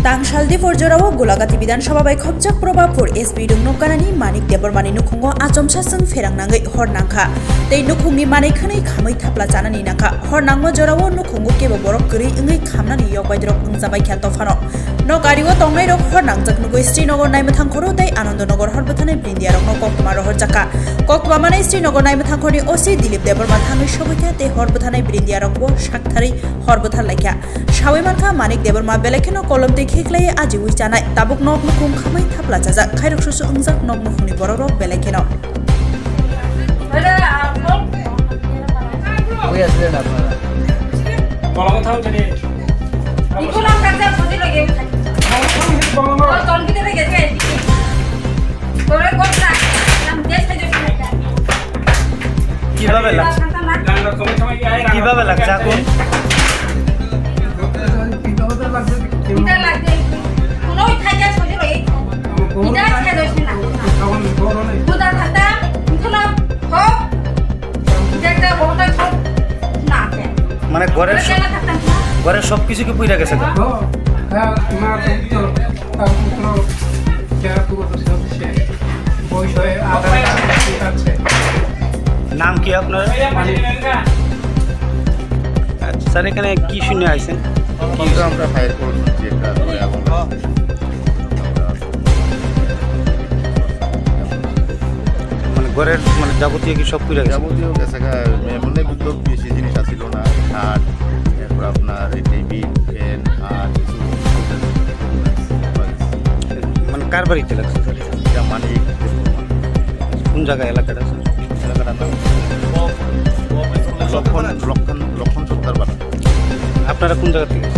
Tangsaldi Forjorao Gulagati Bidansabha bai khopjak probapur SB dung nokkanani Manik Debormani nukhungo achomsasung ferang nangai hornangkha tei nukhungni manaikhani khamai thapla janani nangkha hornangmo jorao nukhungo kebo borok gri ngai khamnani yokbaidrok ungjabai khelto phano nokariwo tongnai rok hornangjak nugoi Srinagar naimthangkhoro tei Anandanagar horbathanai brindiarok no koktuma rohor jaka koktuma mane Srinagar naimthangkhorni OC Dilip Deborma thangai sobaikha tei horbathanai brindiarok bo sakthari horbathan laikha sawemanka Manik Deborma belekheno kolom tei Khiklai aji wisjanai tabuk nok nukhung khamai thapla jajak khairok susu ungjak nok nukhungni borok belekheno কিভাবে লাগছে এখন মানে ঘরের সবকিছু কি পুইরা গেছে নাম কি আপনার স্যার এখানে কি শুনে আইছেন আমরা ফায়ার করছি একটা মানে ঘরের মানে যাবতীয় কি সব পুইরা গেছে যাবতীয় গেছে এমনি বিদ্যুৎ বেশি জিনিস আসিল না খাট এরপর আপনার টিভি ফ্যান আর মানে কার বাড়িতে লাগছে মালিক কোন জায়গায় এলাকাটা এলাকাটার নাম লক্ষণ সত্তার বাড়া আপনারা কোন জায়গা থেকে